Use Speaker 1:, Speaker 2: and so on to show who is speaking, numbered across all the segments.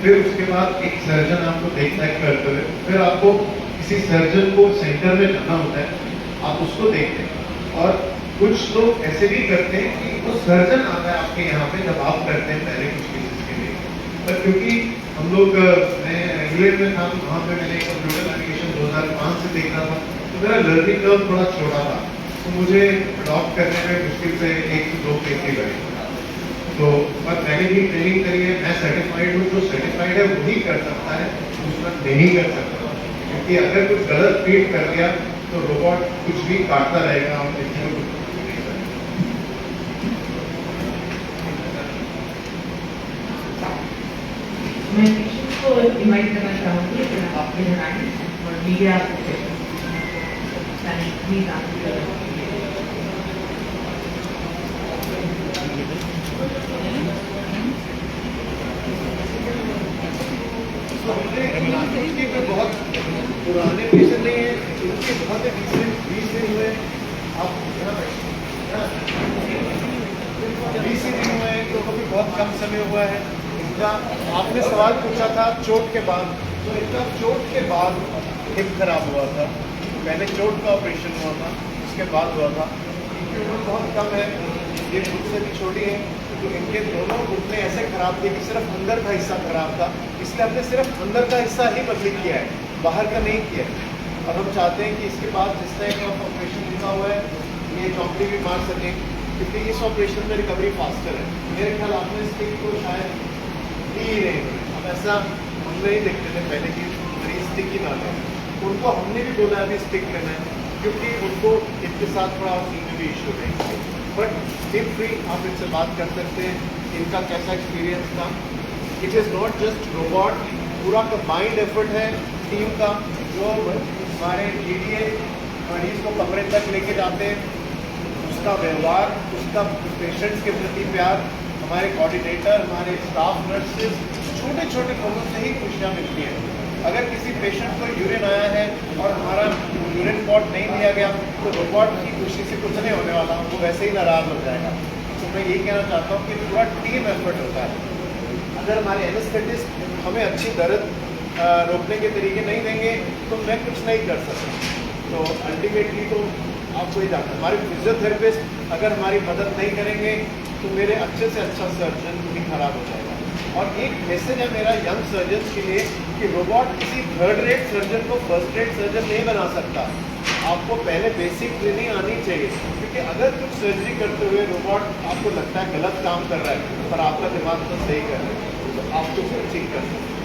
Speaker 1: फिर उसके बाद एक सर्जन आपको देखता है करते हुए, फिर आपको किसी सर्जन को सेंटर में जाना होता है, आप उसको देखते हैं। और कुछ लोग ऐसे भी करते हैं कि वो सर्जन आता है आपके यहाँ पे जब आप करते हैं पहले कुछ केसेस के लिए। पर क्योंकि हम लोग, मैं इंग्लैंड में था तो वहाँ पे मैंने कंप्यूटर एप्लीकेशन 2005 से देख रहा था, तो मेरा लर्निंग कर्व थोड़ा छोटा था, तो मुझे अडॉप्ट करने में मुश्किल से 1 से 2 केस ही लगे। तो पर मैंने भी ट्रेनिंग करी है, मैं सर्टिफाइड हूँ, जो सर्टिफाइड है वही कर सकता है, दूसरा नहीं कर सकता। क्योंकि अगर कुछ गलत फीड कर दिया तो रोबोट कुछ भी काटता रहेगा और किसी को कुछ नहीं करेगा।
Speaker 2: मैं पेशेंट को इनवाइट करना चाहूँगी आपके यहाँ और मीडिया प्लीज आप
Speaker 1: बहुत पुराने पेशेंट नहीं है, इनके बहुत रिसेंट 20 दिन हुए, आप 20 दिन हुए हैं, तो कभी बहुत कम समय हुआ है इनका। आपने सवाल पूछा था चोट के बाद, तो इनका चोट के बाद हिप खराब हुआ था, पहले चोट का ऑपरेशन हुआ था, उसके बाद हुआ था। इनकी उम्र बहुत कम है, ये मुझसे भी छोटी है, तो इनके दोनों घुटने ऐसे खराब थे कि सिर्फ अंदर का हिस्सा खराब था, इसलिए हमने सिर्फ अंदर का हिस्सा ही बदली किया है, बाहर का नहीं किया है। और हम चाहते हैं कि इसके बाद जिस तरह का ऑपरेशन लिखा हुआ है ये चौकड़ी भी मार सकें, क्योंकि इस ऑपरेशन में रिकवरी फास्टर है। मेरे ख्याल आपने स्टिक को शायद दी ही नहीं, अब ऐसा हम नहीं देखते थे पहले कि मरीज स्टिक ही ना लें, उनको हमने भी बोला अभी स्टिक लेना है, क्योंकि उनको इसके साथ थोड़ा में भी इशू है। बट फिर फ्री आप इनसे बात कर सकते हैं, इनका कैसा एक्सपीरियंस था। It is not just robot, पूरा कंबाइंड एफर्ट है टीम का, जो हमारे DDA मरीज को कमरे तक लेके जाते हैं, उसका व्यवहार, उसका पेशेंट्स के प्रति प्यार, हमारे कोऑर्डिनेटर, हमारे स्टाफ नर्सेज, छोटे छोटे पलों से ही खुशियाँ मिलती हैं। अगर किसी पेशेंट को यूरिन आया है और हमारा यूरिन पॉट नहीं दिया गया तो रोबोट की खुशी से कुछ नहीं होने वाला, वो वैसे ही नाराज हो जाएगा। तो मैं ये कहना चाहता हूँ कि पूरा टीम एफर्ट होता है। अगर हमारे एनेस्थेटिस्ट हमें अच्छी दर्द रोकने के तरीके नहीं देंगे तो मैं कुछ नहीं कर सकता। तो अल्टीमेटली तो आपको ये जानना, हमारे फिजियोथेरेपिस्ट अगर हमारी मदद नहीं करेंगे तो मेरे अच्छे से अच्छा सर्जन भी खराब हो जाएगा। और एक मैसेज है मेरा यंग सर्जन के लिए कि रोबोट किसी थर्ड रेट सर्जन को फर्स्ट रेट सर्जन नहीं बना सकता। आपको पहले बेसिक ट्रेनिंग आनी चाहिए, क्योंकि अगर कुछ सर्जरी करते हुए रोबोट आपको लगता है गलत काम कर रहा है पर आपका दिमाग तो सही कर रहा है, तो आप तो फिर ठीक कर सकते हैं।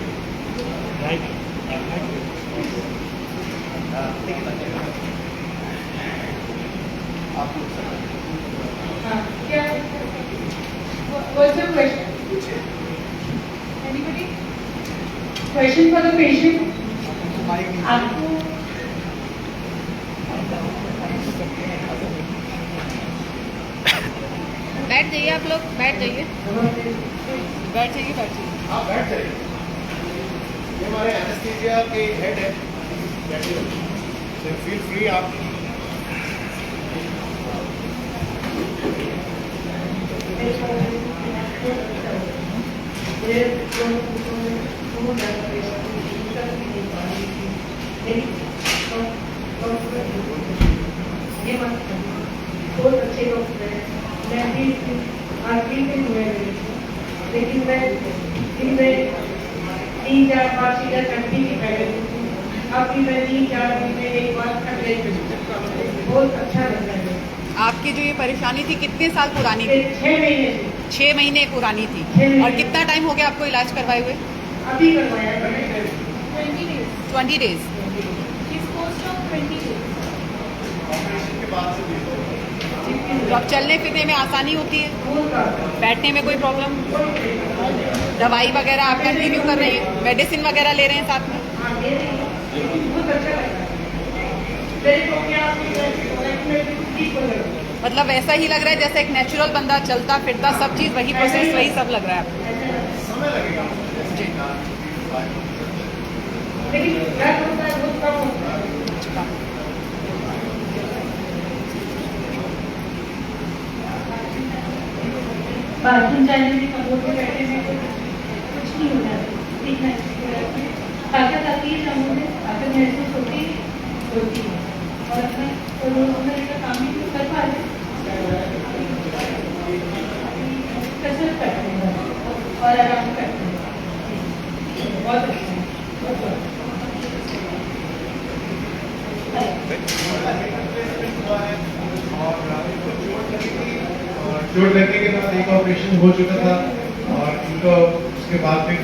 Speaker 1: आप पूछ सकते हैं।
Speaker 2: क्या what's your question? Anybody? Question for the patient? आपको
Speaker 3: बैठ जाइए, आप लोग बैठ जाइए, बैठ जाइए, बैठ जाइए।
Speaker 1: हाँ बैठ जाइए। ये हमारे एनेस्थीसिया के हेड है, फील फ्री आप।
Speaker 2: बहुत अच्छे डॉक्टर हैं, मैं भी आखिरी दिन हुए, लेकिन मैं दिन में 3-4 चीज़ें करती थी पहले, अब भी मैं 3-4 दिन में एक बार कर लेती हूँ। बहुत अच्छा लगता है।
Speaker 3: आपकी जो ये परेशानी थी कितने साल पुरानी थी?
Speaker 2: 6 महीने से।
Speaker 3: 6 महीने पुरानी थी।
Speaker 2: 6 महीने।
Speaker 3: और कितना टाइम हो गया आपको इलाज करवाए हुए?
Speaker 2: अभी करवाया
Speaker 3: 20 डेज।
Speaker 1: ऑपरेशन के बाद से भी
Speaker 3: तो अब चलने फिरने में आसानी होती है, बैठने में कोई प्रॉब्लम? दवाई वगैरह आप कंटिन्यू कर रहे हैं, मेडिसिन वगैरह ले रहे हैं साथ में? मतलब ऐसा ही लग रहा है जैसे एक नेचुरल बंदा चलता फिरता, सब चीज़ वही प्रोसेस वही सब लग रहा है आपको?
Speaker 1: समय लगेगा जी।
Speaker 2: बाथरूम जाने में कमोड में बैठे में कुछ नहीं होता। वीकनेस ताकत आती है जब मुझे ताकत महसूस होती है और मैं रोजमर्रा का काम भी कर पा रही कसरत करते हैं और आराम करते हैं। बहुत अच्छा बहुत
Speaker 1: चोट लगने के बाद एक ऑपरेशन हो चुका था और इनको उसके बाद में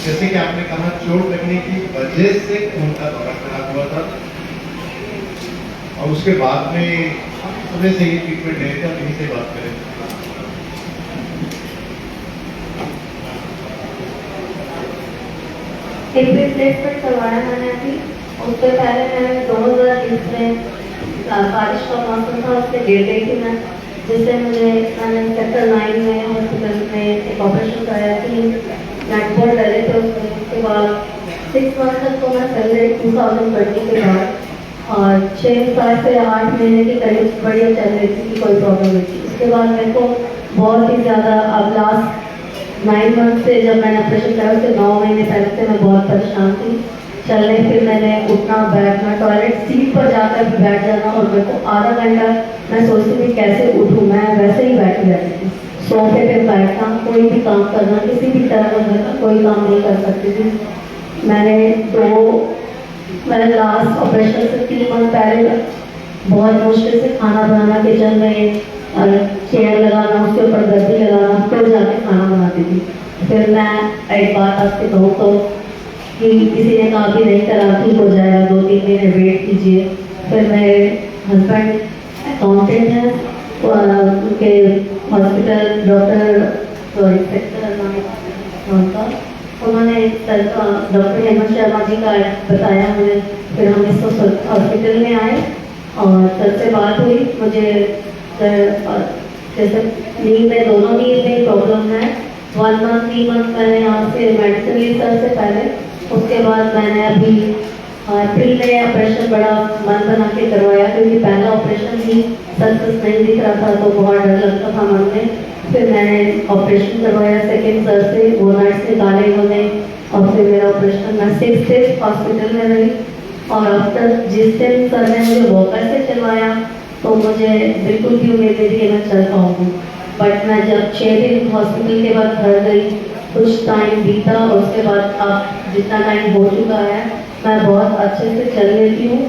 Speaker 1: जैसे कि आपने कहा चोट लगने की वजह से खून का दौरा खराब हुआ था और उसके बाद में समय से ही ट्रीटमेंट ले थे। आप यहीं से बात करें।
Speaker 4: हिप रिप्लेसमेंट करवाया मैंने अभी। उससे पहले मैंने 2020 में बारिश का मौसम था, उससे गिर गई थी मैं, जिससे मैंने सेक्टर 9 में हॉस्पिटल में एक ऑपरेशन कराया थी। नेटबॉल डले थे उसके बाद 6 मंथ तक तो मैं चल रही 2020 के बाद, और 6 से 8 महीने के करीब बढ़िया चल रही थी कि कोई प्रॉब्लम नहीं थी। उसके बाद मेरे को बहुत ही ज़्यादा अब लास्ट 9 मंथ से जब मैंने ऑपरेशन करा उससे 9 महीने पहले से मैं बहुत परेशान थी चलने फिर मैंने उठना बैठना टॉयलेट सीट पर जाकर भी बैठ जाना और मेरे को आधा घंटा मैं सोचती थी कैसे उठूँ। मैं वैसे ही बैठी रहती थी, सोफे पे बैठना, कोई भी काम करना, किसी भी तरह का घर का कोई काम नहीं कर सकती थी। मैंने लास्ट ऑपरेशन से 3 मंथ पहले बहुत मुश्किल से खाना बनाना किचन में चेयर लगाना, उसके ऊपर गद्दी लगाना, फिर जाके खाना बनाती थी। फिर मैं एक बात आपसे कहूँ तो कि किसी ने कहा कि नहीं करा ठीक हो जाएगा, 2-3 महीने वेट कीजिए। फिर मेरे हस्बैंड अकाउंटेंट हैं, उनके हॉस्पिटल डॉक्टर उनका उन्होंने डॉक्टर हेमंत शर्मा जी का बताया मुझे। फिर हम इसको हॉस्पिटल में आए और सर से बात हुई। मुझे जैसे नींद में दोनों नींद में प्रॉब्लम है। 1 मंथ 3 मंथ मैंने यहाँ से मेडिसिन ली सर से पहले। उसके बाद मैंने अभी अप्रैल में ऑपरेशन बड़ा मन बना के करवाया, क्योंकि पहला ऑपरेशन ही सक्सेस नहीं दिख रहा था तो बहुत डर लगता था मन में। फिर मैंने ऑपरेशन करवाया सेकेंड सर से, वो नर्स निकाले उन्होंने और फिर मेरा ऑपरेशन मैं 6 डेज हॉस्पिटल में रही। और आफ्टर जिस दिन सर ने मुझे वॉकर से चलवाया तो मुझे बिल्कुल भी उम्मीद नहीं थी कि मैं चल पाऊँगी। बट मैं जब 6 दिन हॉस्पिटल के बाद घर गई, कुछ टाइम बीता और उसके बाद अब जितना टाइम हो चुका है मैं बहुत अच्छे से चल लेती हूँ।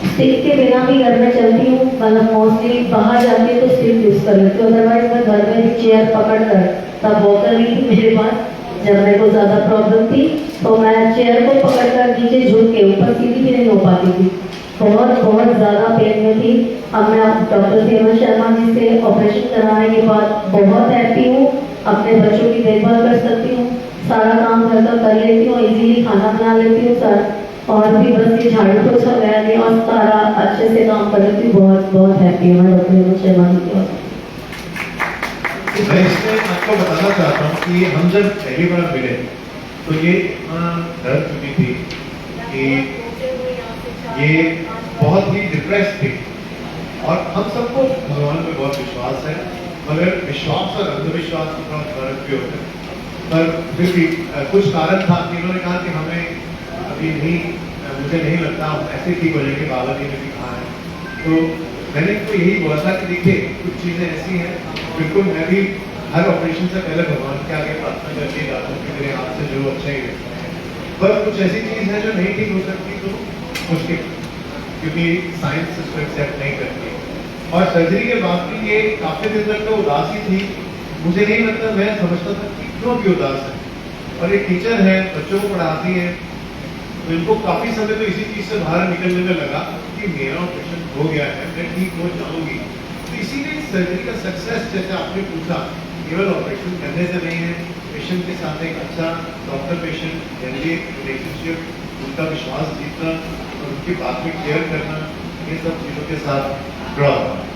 Speaker 4: स्टिक के बिना भी घर में चलती हूँ, मतलब मोस्टली बाहर जाती हूँ तो स्टिक यूज़ कर लेती हूँ। अदरवाइज मैं घर में भी चेयर पकड़ कर, तब वॉकर नहीं थी मेरे पास, जब मेरे को ज़्यादा प्रॉब्लम थी तो मैं चेयर को पकड़ कर नीचे झुक के ऊपर सीधी भी नहीं हो पाती थी, बहुत ज़्यादा पेन में थी। अब मैं डॉक्टर हेमंत शर्मा जी से ऑपरेशन कराने के बाद बहुत हैप्पी हूँ। अपने बच्चों की देखभाल कर सकती हूँ, सारा काम घर का कर लेती हूँ, इजीली खाना बना लेती हूँ सर, और भी बस ये झाड़ू पोछा गया नहीं और सारा अच्छे से काम कर लेती हूँ। बहुत हैप्पी हूँ मैं डॉक्टर हेमंत शर्मा जी के पास।
Speaker 1: मैं इसमें आपको बताना चाहता हूँ कि हम जब पहली बार मिले तो ये डर चुकी थी कि ये बहुत ही डिप्रेस थी और हम सबको भगवान में बहुत विश्वास है, मगर विश्वास और अंधविश्वास का थोड़ा फर्क भी होता है। पर फिर भी कुछ कारण था कि इन्होंने कहा कि हमें अभी नहीं, मुझे नहीं लगता हम ऐसे ठीक हो जाएंगे, बाबा जी ने भी कहा है। तो मैंने तो यही बोला था कि देखिए कुछ चीज़ें ऐसी हैं, बिल्कुल मैं भी हर ऑपरेशन से पहले भगवान के आगे प्रार्थना करके जाता हूँ कि मेरे हाथ से जो अच्छा ही है, पर कुछ ऐसी चीज़ है जो नहीं ठीक हो सकती तो मुश्किल, क्योंकि साइंस इसको एक्सेप्ट नहीं करती। और सर्जरी के बाद भी ये काफ़ी दिन तक तो उदासी थी, मुझे नहीं लगता, मैं समझता था कि क्यों भी उदास है। और एक टीचर है, बच्चों को पढ़ाती है, तो इनको काफ़ी समय तो इसी चीज़ से बाहर निकलने में लगा कि मेरा ऑपरेशन हो गया है, मैं ठीक हो जाऊँगी। तो इसीलिए सर्जरी का सक्सेस, जैसे आपने पूछा, केवल ऑपरेशन करने से नहीं है, पेशेंट के साथ एक अच्छा डॉक्टर पेशेंट फ्रेंडली रिलेशनशिप, उनका विश्वास जीतना और उनकी बात में केयर करना, ये सब चीज़ों के साथ जुड़ा हुआ है।